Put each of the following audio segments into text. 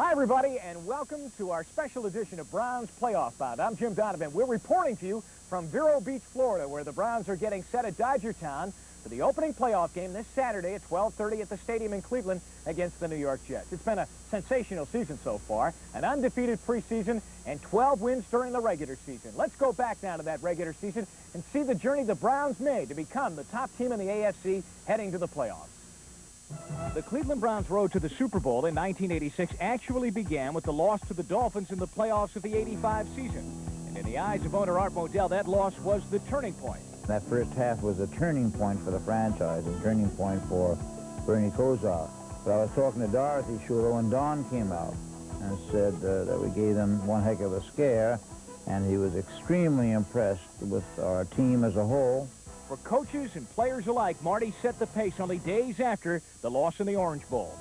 Hi, everybody, and welcome to our special edition of Browns Playoff Bound. I'm Jim Donovan. We're reporting to you from Vero Beach, Florida, where the Browns are getting set at Dodgertown for the opening playoff game this Saturday at 12:30 at the stadium in Cleveland against the New York Jets. It's been a sensational season so far, an undefeated preseason, and 12 wins during the regular season. Let's go back now to that regular season and see the journey the Browns made to become the top team in the AFC heading to the playoffs. The Cleveland Browns' road to the Super Bowl in 1986 actually began with the loss to the Dolphins in the playoffs of the '85 season. And in the eyes of owner Art Modell, that loss was the turning point. That first half was a turning point for the franchise, a turning point for Bernie Kosar. But I was talking to Dorothy Shuler when Don came out and said that we gave them one heck of a scare, and he was extremely impressed with our team as a whole. For coaches and players alike, Marty set the pace only days after the loss in the Orange Bowl.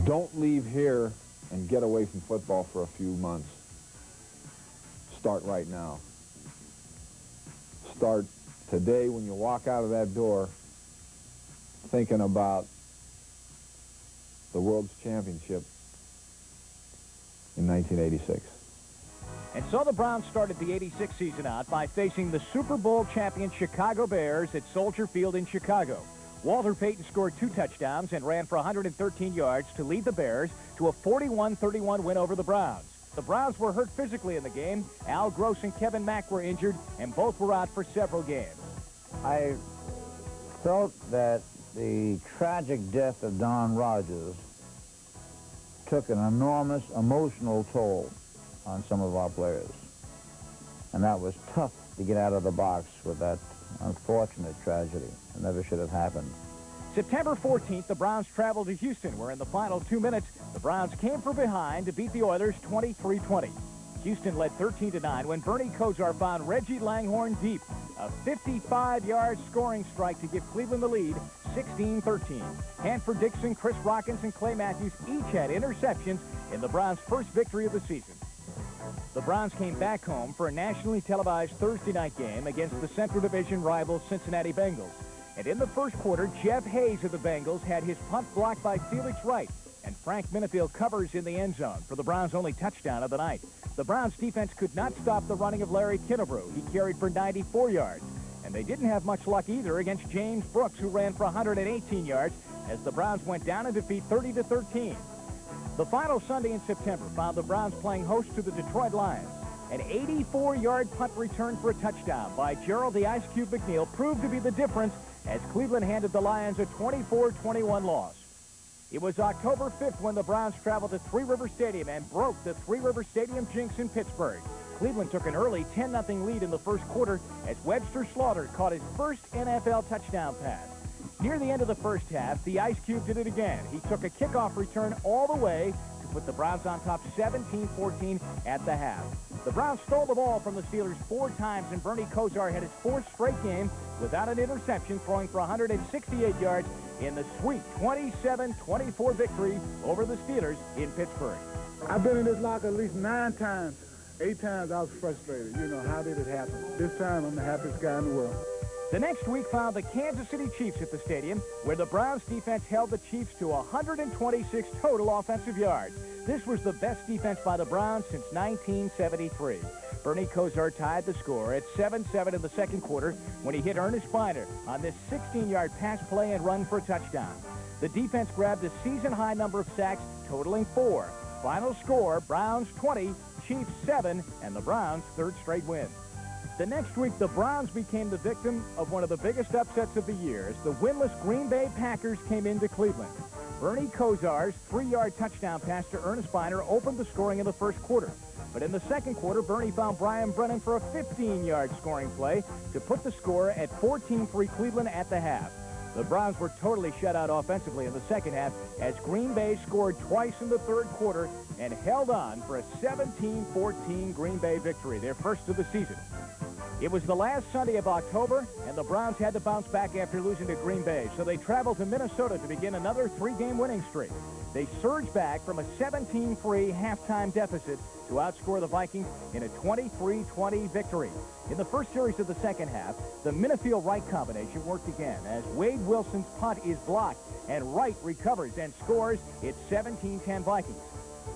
Don't leave here and get away from football for a few months. Start right now. Start today when you walk out of that door thinking about the World's Championship in 1986. And so the Browns started the '86 season out by facing the Super Bowl champion Chicago Bears at Soldier Field in Chicago. Walter Payton scored 2 touchdowns and ran for 113 yards to lead the Bears to a 41-31 win over the Browns. The Browns were hurt physically in the game. Al Gross and Kevin Mack were injured, and both were out for several games. I felt that the tragic death of Don Rogers took an enormous emotional toll on some of our players. And that was tough to get out of the box with that unfortunate tragedy. It never should have happened. September 14th, the Browns traveled to Houston, where in the final 2 minutes, the Browns came from behind to beat the Oilers 23-20. Houston led 13-9 when Bernie Kosar found Reggie Langhorne deep. A 55-yard scoring strike to give Cleveland the lead, 16-13. Hanford Dixon, Chris Rockins, and Clay Matthews each had interceptions in the Browns' first victory of the season. The Browns came back home for a nationally televised Thursday night game against the Central Division rival Cincinnati Bengals. And in the first quarter, Jeff Hayes of the Bengals had his punt blocked by Felix Wright, and Frank Minifield covers in the end zone for the Browns' only touchdown of the night. The Browns' defense could not stop the running of Larry Kinnebrew. He carried for 94 yards. And they didn't have much luck either against James Brooks, who ran for 118 yards as the Browns went down in defeat 30-13. The final Sunday in September found the Browns playing host to the Detroit Lions. An 84-yard punt return for a touchdown by Gerald the Ice Cube McNeil proved to be the difference as Cleveland handed the Lions a 24-21 loss. It was October 5th when the Browns traveled to Three River Stadium and broke the Three River Stadium jinx in Pittsburgh. Cleveland took an early 10-0 lead in the first quarter as Webster Slaughter caught his first NFL touchdown pass. Near the end of the first half, the Ice Cube did it again. He took a kickoff return all the way to put the Browns on top 17-14 at the half. The Browns stole the ball from the Steelers 4 times, and Bernie Kosar had his 4th straight game without an interception, throwing for 168 yards in the sweet 27-24 victory over the Steelers in Pittsburgh. I've been in this locker at least 9 times. 8 times I was frustrated. You know, how did it happen? This time I'm the happiest guy in the world. The next week found the Kansas City Chiefs at the stadium, where the Browns defense held the Chiefs to 126 total offensive yards. This was the best defense by the Browns since 1973. Bernie Kosar tied the score at 7-7 in the second quarter when he hit Ernest Biner on this 16-yard pass play and run for a touchdown. The defense grabbed a season-high number of sacks, totaling 4. Final score, Browns 20, Chiefs 7, and the Browns' 3rd straight win. The next week, the Browns became the victim of one of the biggest upsets of the year as the winless Green Bay Packers came into Cleveland. Bernie Kosar's 3-yard touchdown pass to Ernest Biner opened the scoring in the first quarter. But in the second quarter, Bernie found Brian Brennan for a 15-yard scoring play to put the score at 14-3 Cleveland at the half. The Browns were totally shut out offensively in the second half as Green Bay scored twice in the third quarter and held on for a 17-14 Green Bay victory, their first of the season. It was the last Sunday of October, and the Browns had to bounce back after losing to Green Bay, so they traveled to Minnesota to begin another 3-game winning streak. They surged back from a 17-3 halftime deficit to outscore the Vikings in a 23-20 victory. In the first series of the second half, the Minifield-Wright combination worked again as Wade Wilson's punt is blocked, and Wright recovers and scores. It's 17-10 Vikings.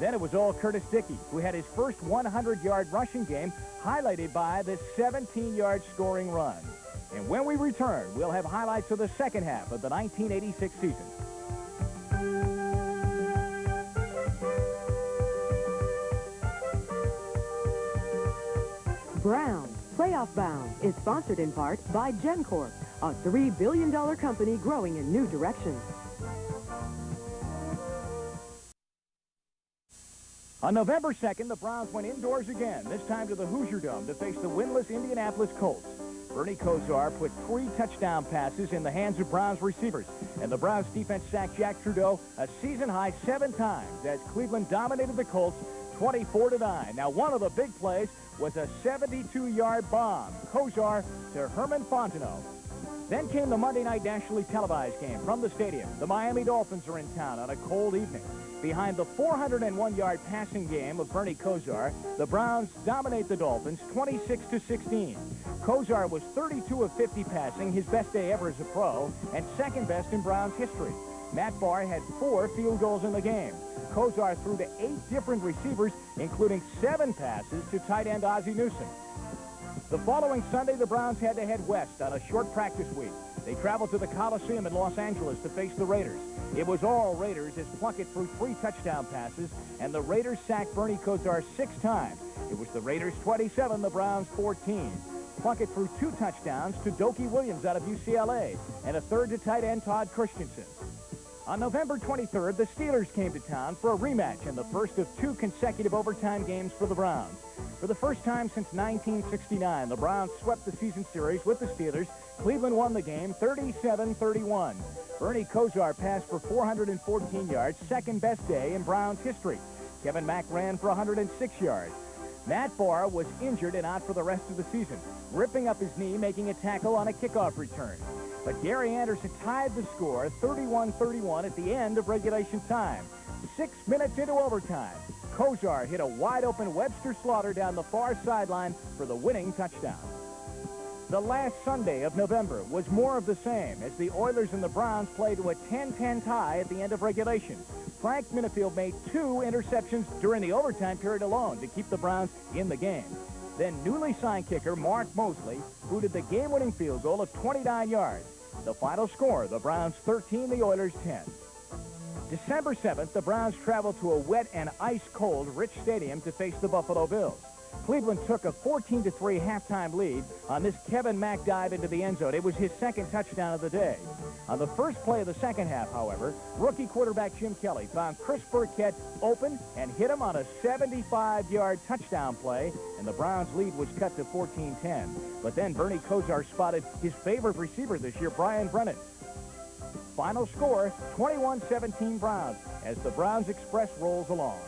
Then it was all Curtis Dickey, who had his first 100-yard rushing game, highlighted by this 17-yard scoring run. And when we return, we'll have highlights of the second half of the 1986 season. Brown, Playoff Bound, is sponsored in part by GenCorp, a $3 billion company growing in new directions. On November 2nd, the Browns went indoors again, this time to the Hoosier Dome to face the winless Indianapolis Colts. Bernie Kosar put 3 touchdown passes in the hands of Browns receivers, and the Browns defense sacked Jack Trudeau a season-high 7 times as Cleveland dominated the Colts 24-9. Now, one of the big plays was a 72-yard bomb, Kosar to Herman Fontenot. Then came the Monday night nationally televised game from the stadium. The Miami Dolphins are in town on a cold evening. Behind the 401-yard passing game of Bernie Kosar, the Browns dominate the Dolphins 26-16. Kosar was 32 of 50 passing, his best day ever as a pro, and second best in Browns history. Matt Barr had 4 field goals in the game. Kosar threw to 8 different receivers, including 7 passes to tight end Ozzie Newsome. The following Sunday, the Browns had to head west on a short practice week. They traveled to the Coliseum in Los Angeles to face the Raiders. It was all Raiders as Plunkett threw 3 touchdown passes, and the Raiders sacked Bernie Kosar 6 times. It was the Raiders 27, the Browns 14. Plunkett threw 2 touchdowns to Dokie Williams out of UCLA, and a third to tight end Todd Christensen. On November 23rd, the Steelers came to town for a rematch in the first of 2 consecutive overtime games for the Browns. For the first time since 1969, the Browns swept the season series with the Steelers. Cleveland won the game 37-31. Bernie Kosar passed for 414 yards, second best day in Browns history. Kevin Mack ran for 106 yards. Matt Barr was injured and out for the rest of the season, ripping up his knee, making a tackle on a kickoff return. But Gary Anderson tied the score 31-31 at the end of regulation time. 6 minutes into overtime, Kosar hit a wide-open Webster Slaughter down the far sideline for the winning touchdown. The last Sunday of November was more of the same as the Oilers and the Browns played to a 10-10 tie at the end of regulation. Frank Minifield made 2 interceptions during the overtime period alone to keep the Browns in the game. Then newly signed kicker Mark Mosley booted the game-winning field goal of 29 yards. The final score, the Browns 13, the Oilers 10. December 7th, the Browns traveled to a wet and ice-cold Rich Stadium to face the Buffalo Bills. Cleveland took a 14-3 halftime lead on this Kevin Mack dive into the end zone. It was his second touchdown of the day. On the first play of the second half, however, rookie quarterback Jim Kelly found Chris Burkett open and hit him on a 75-yard touchdown play, and the Browns' lead was cut to 14-10. But then Bernie Kosar spotted his favorite receiver this year, Brian Brennan. Final score, 21-17 Browns, as the Browns Express rolls along.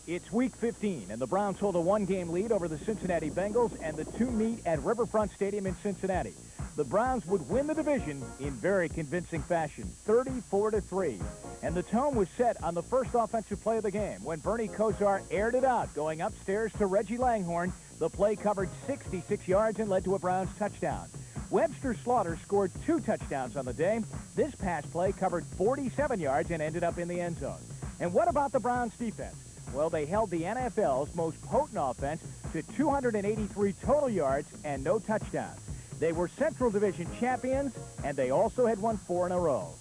It's week 15, and the Browns hold a 1-game lead over the Cincinnati Bengals, and the 2 meet at Riverfront Stadium in Cincinnati. The Browns would win the division in very convincing fashion, 34-3. And the tone was set on the first offensive play of the game when Bernie Kosar aired it out, going upstairs to Reggie Langhorne. The play covered 66 yards and led to a Browns touchdown. Webster Slaughter scored 2 touchdowns on the day. This pass play covered 47 yards and ended up in the end zone. And what about the Browns defense? Well, they held the NFL's most potent offense to 283 total yards and no touchdowns. They were Central Division champions, and they also had won 4 in a row.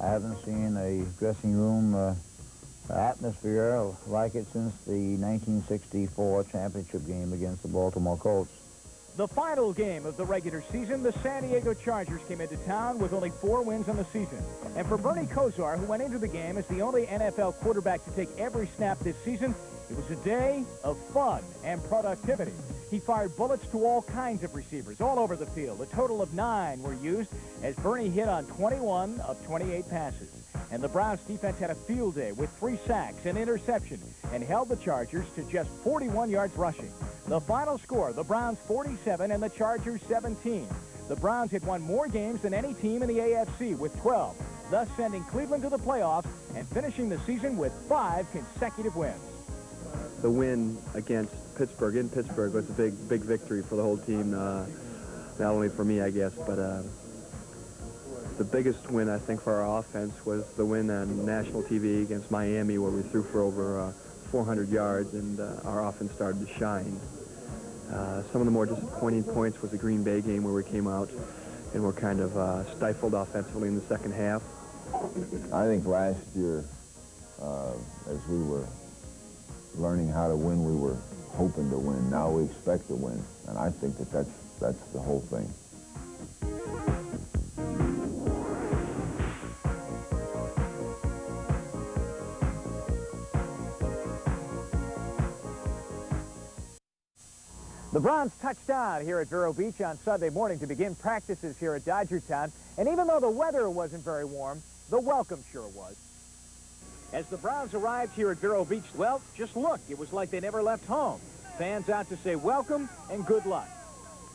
I haven't seen a dressing room atmosphere like it since the 1964 championship game against the Baltimore Colts. The final game of the regular season, the San Diego Chargers came into town with only 4 wins on the season. And for Bernie Kosar, who went into the game as the only NFL quarterback to take every snap this season, it was a day of fun and productivity. He fired bullets to all kinds of receivers all over the field. A total of 9 were used as Bernie hit on 21 of 28 passes. And the Browns defense had a field day with 3 sacks and interception and held the Chargers to just 41 yards rushing. The final score, the Browns 47 and the Chargers 17. The Browns had won more games than any team in the AFC with 12, thus sending Cleveland to the playoffs and finishing the season with 5 consecutive wins. The win against Pittsburgh in Pittsburgh was a big victory for the whole team, not only for me, I guess, but The biggest win, I think, for our offense was the win on national TV against Miami, where we threw for over 400 yards, and our offense started to shine. Some of the more disappointing points was the Green Bay game, where we came out and were kind of stifled offensively in the second half. I think last year, as we were learning how to win, we were hoping to win. Now we expect to win, and I think that that's the whole thing. The Browns touched down here at Vero Beach on Sunday morning to begin practices here at Dodgertown. And even though the weather wasn't very warm, the welcome sure was. As the Browns arrived here at Vero Beach, well, just look, it was like they never left home. Fans out to say welcome and good luck.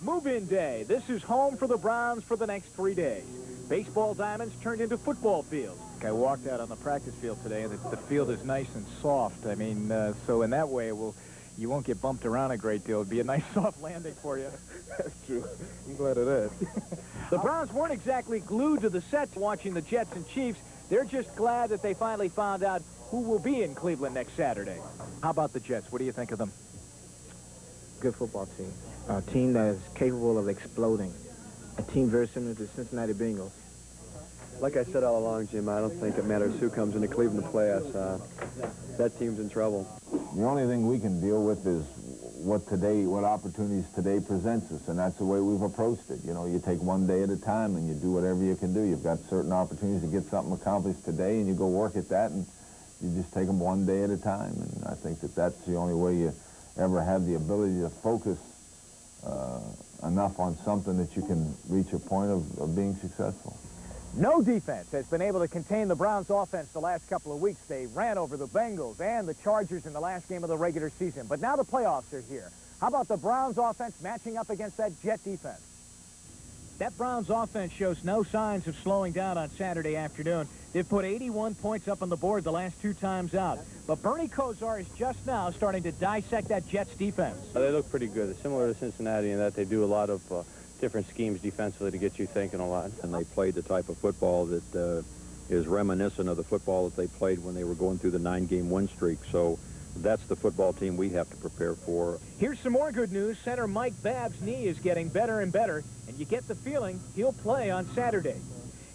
Move-in day. This is home for the Browns for the next 3 days. Baseball diamonds turned into football fields. I walked out on the practice field today, and the field is nice and soft. I mean, so in that way, you won't get bumped around a great deal. It'll be a nice soft landing for you. That's true. I'm glad of that. The Browns weren't exactly glued to the set watching the Jets and Chiefs. They're just glad that they finally found out who will be in Cleveland next Saturday. How about the Jets? What do you think of them? Good football team. A team that is capable of exploding. A team very similar to the Cincinnati Bengals. Like I said all along, Jim, I don't think it matters who comes into Cleveland to play us. That team's in trouble. The only thing we can deal with is what opportunities today presents us, and that's the way we've approached it. You know, you take one day at a time and you do whatever you can do. You've got certain opportunities to get something accomplished today, and you go work at that, and you just take them one day at a time. And I think that that's the only way you ever have the ability to focus enough on something that you can reach a point of being successful. No defense has been able to contain the Browns' offense the last couple of weeks. They ran over the Bengals and the Chargers in the last game of the regular season. But now the playoffs are here. How about the Browns' offense matching up against that Jet defense? That Browns offense shows no signs of slowing down on Saturday afternoon. They've put 81 points up on the board the last 2 times out. But Bernie Kosar is just now starting to dissect that Jets defense. They look pretty good. They're similar to Cincinnati in that they do a lot of different schemes defensively to get you thinking a lot. And they played the type of football that is reminiscent of the football that they played when they were going through the 9-game win streak. So that's the football team we have to prepare for. Here's some more good news. Center Mike Babb's knee is getting better and better, and you get the feeling he'll play on Saturday.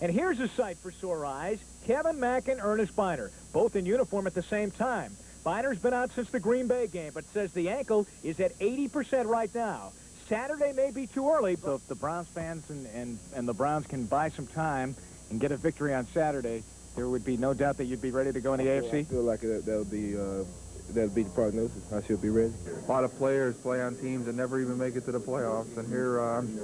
And here's a sight for sore eyes. Kevin Mack and Ernest Biner, both in uniform at the same time. Biner's been out since the Green Bay game, but says the ankle is at 80% right now. Saturday may be too early, so if the Browns fans and the Browns can buy some time and get a victory on Saturday, there would be no doubt that you'd be ready to go in the AFC? I feel like that'll be the prognosis. I should be ready. A lot of players play on teams that never even make it to the playoffs, and here I'm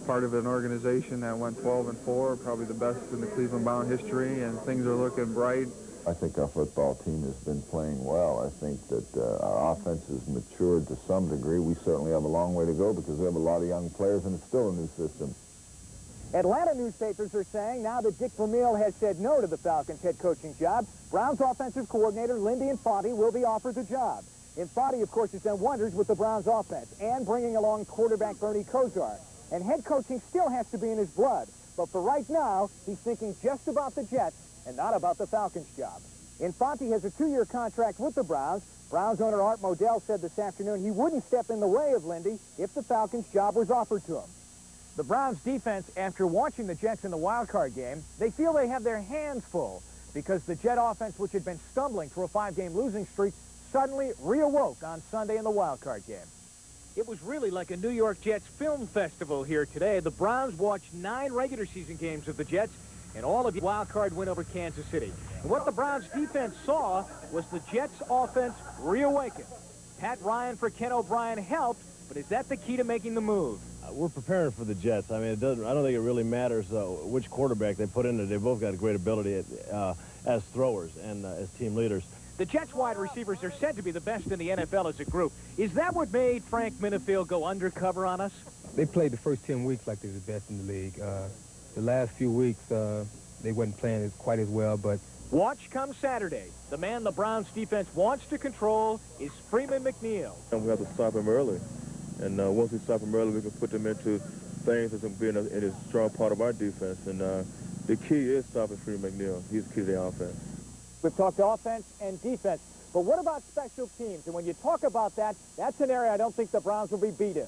part of an organization that went 12-4, probably the best in the Cleveland Brown history, and things are looking bright. I think our football team has been playing well. I think that our offense has matured to some degree. We certainly have a long way to go because we have a lot of young players, and it's still a new system. Atlanta newspapers are saying now that Dick Vermeil has said no to the Falcons' head coaching job, Browns offensive coordinator Lindy Infante will be offered the job. Infante, of course, has done wonders with the Browns offense and bringing along quarterback Bernie Kosar. And head coaching still has to be in his blood. But for right now, he's thinking just about the Jets and not about the Falcons' job. Infante has a 2-year contract with the Browns. Browns owner Art Modell said this afternoon he wouldn't step in the way of Lindy if the Falcons' job was offered to him. The Browns' defense, after watching the Jets in the wild-card game, they feel they have their hands full because the Jet offense, which had been stumbling through a 5-game losing streak, suddenly reawoke on Sunday in the wild-card game. It was really like a New York Jets film festival here today. The Browns watched 9 regular season games of the Jets and all of the wild-card win over Kansas City. And what the Browns defense saw was the Jets offense reawaken. Pat Ryan for Ken O'Brien helped, but is that the key to making the move? We're preparing for the Jets. I mean, I don't think it really matters which quarterback they put in there. They both got a great ability as throwers and as team leaders. The Jets wide receivers are said to be the best in the NFL as a group. Is that what made Frank Minifield go undercover on us? They played the first 10 weeks like they're the best in the league. The last few weeks, they wasn't playing quite as well, but... Watch come Saturday. The man the Browns defense wants to control is Freeman McNeil. And we have to stop him early. And once we stop him early, we can put them into things that's going to be in a strong part of our defense. And The key is stopping Freddie McNeil. He's the key to the offense. We've talked offense and defense, but what about special teams? And when you talk about that, that's an area I don't think the Browns will be beat in.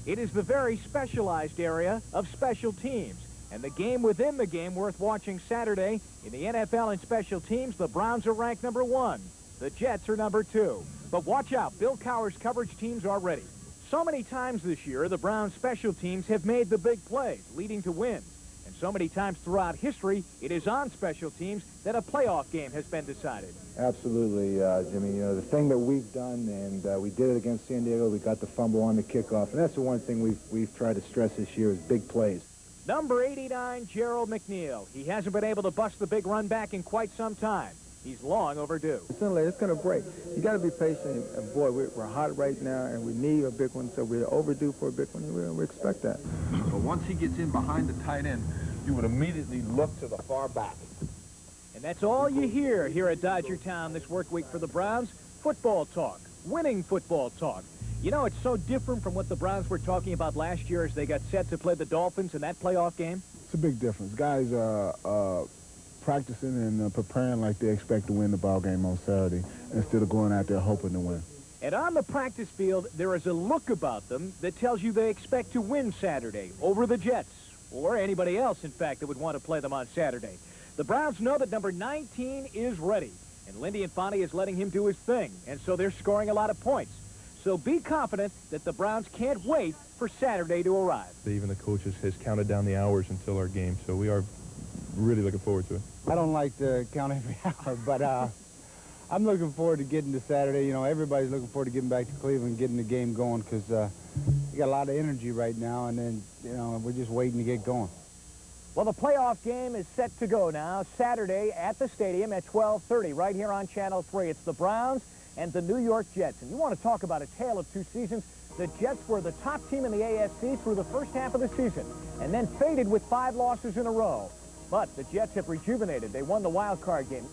It is the very specialized area of special teams. And the game within the game worth watching Saturday, in the NFL in special teams, the Browns are ranked number 1. The Jets are number 2. But watch out, Bill Cowher's coverage teams are ready. So many times this year, the Browns special teams have made the big plays, leading to wins. And so many times throughout history, it is on special teams that a playoff game has been decided. Absolutely, Jimmy. You know, the thing that we've done, and we did it against San Diego, we got the fumble on the kickoff, and that's the one thing we've tried to stress this year is big plays. Number 89, Gerald McNeil. He hasn't been able to bust the big run back in quite some time. He's long overdue. Sooner or later, it's going to break. You got to be patient. And boy, we're hot right now, and we need a big one, so we're overdue for a big one, and we expect that. But once he gets in behind the tight end, you would immediately look to the far back. And that's all you hear here at Dodger Town this work week for the Browns. Football talk, winning football talk. You know, it's so different from what the Browns were talking about last year as they got set to play the Dolphins in that playoff game. It's a big difference. Guys are practicing and preparing like they expect to win the ball game on Saturday instead of going out there hoping to win. And on the practice field, there is a look about them that tells you they expect to win Saturday over the Jets, or anybody else, in fact, that would want to play them on Saturday. The Browns know that number 19 is ready, and Lindy Infante is letting him do his thing, and so they're scoring a lot of points. So be confident that the Browns can't wait for Saturday to arrive. Even the coaches has counted down the hours until our game, so we are really looking forward to it. I don't like to count every hour, but I'm looking forward to getting to Saturday. You know, everybody's looking forward to getting back to Cleveland, getting the game going, because we got a lot of energy right now, and then, you know, we're just waiting to get going. Well, the playoff game is set to go now, Saturday at the stadium at 12:30, right here on Channel 3. It's the Browns and the New York Jets. And you want to talk about a tale of two seasons. The Jets were the top team in the AFC through the first half of the season and then faded with 5 losses in a row. But the Jets have rejuvenated. They won the wild card game.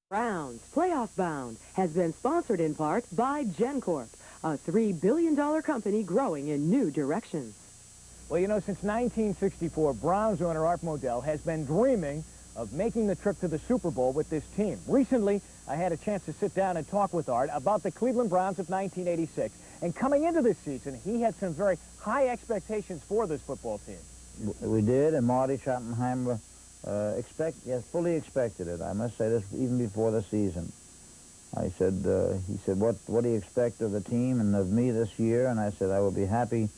Browns Playoff Bound has been sponsored in part by GenCorp, a $3 billion company growing in new directions. Well, you know, since 1964, Browns owner Art Modell has been dreaming of making the trip to the Super Bowl with this team. Recently, I had a chance to sit down and talk with Art about the Cleveland Browns of 1986. And coming into this season, he had some very high expectations for this football team. We did, and Marty Schottenheimer fully expected it. I must say this even before the season. I said, he said, what do you expect of the team and of me this year? And I said, I will be happy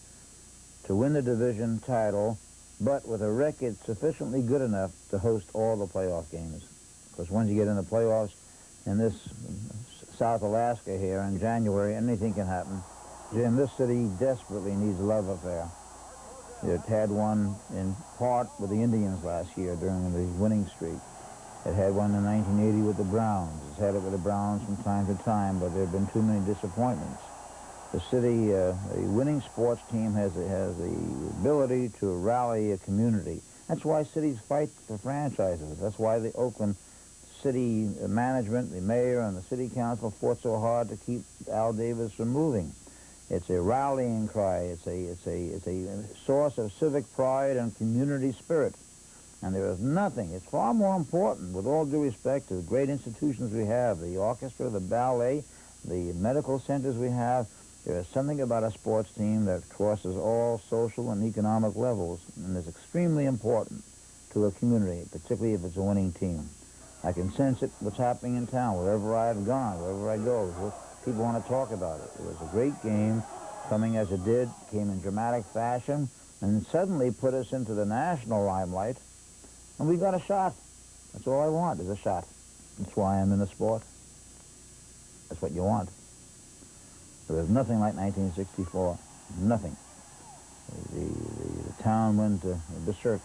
to win the division title, but with a record sufficiently good enough to host all the playoff games. Because once you get in the playoffs in this South Alaska here in January, anything can happen. Jim, this city desperately needs a love affair. It had one in part with the Indians last year during the winning streak. It had one in 1980 with the Browns. It's had it with the Browns from time to time, but there have been too many disappointments. The city, a winning sports team has the ability to rally a community. That's why cities fight for franchises. That's why the Oakland city management, the mayor, and the city council fought so hard to keep Al Davis from moving. It's a rallying cry. It's a source of civic pride and community spirit. And there is nothing. It's far more important, with all due respect to the great institutions we have, the orchestra, the ballet, the medical centers we have. There is something about a sports team that crosses all social and economic levels and is extremely important to a community, particularly if it's a winning team. I can sense it, what's happening in town, wherever I've gone, wherever I go. People want to talk about it. It was a great game, coming as it did, came in dramatic fashion, and suddenly put us into the national limelight, and we got a shot. That's all I want, is a shot. That's why I'm in the sport. That's what you want. There was nothing like 1964. Nothing. The town went berserk,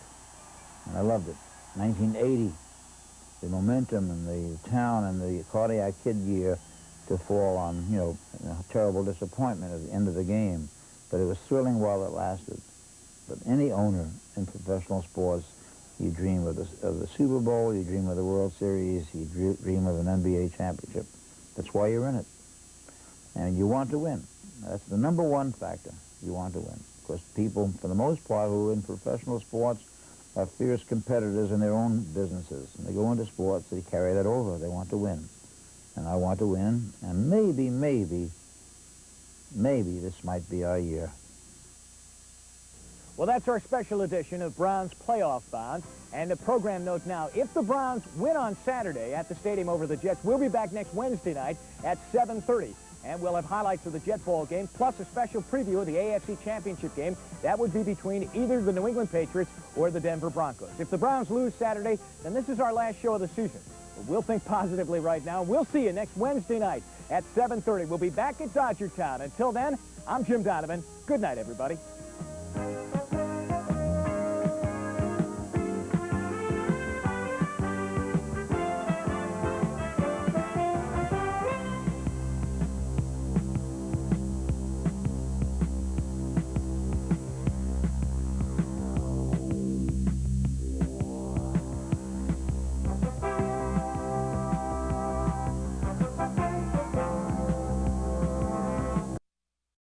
and I loved it. 1980, the momentum and the town and the Cardiac Kid year to fall on, you know, a terrible disappointment at the end of the game. But it was thrilling while it lasted. But any owner in professional sports You dream of the Super Bowl, you dream of the World Series, you dream of an NBA championship. That's why you're in it. And you want to win. That's the number one factor. You want to win. Because people, for the most part, who are in professional sports are fierce competitors in their own businesses. And they go into sports, they carry that over. They want to win. And I want to win. And maybe this might be our year. Well, that's our special edition of Browns Playoff Bound. And a program note now, if the Browns win on Saturday at the stadium over the Jets, we'll be back next Wednesday night at 7:30. And we'll have highlights of the Jet Ball game, plus a special preview of the AFC Championship game. That would be between either the New England Patriots or the Denver Broncos. If the Browns lose Saturday, then this is our last show of the season. But we'll think positively right now. We'll see you next Wednesday night at 7:30. We'll be back at Dodger Town. Until then, I'm Jim Donovan. Good night, everybody.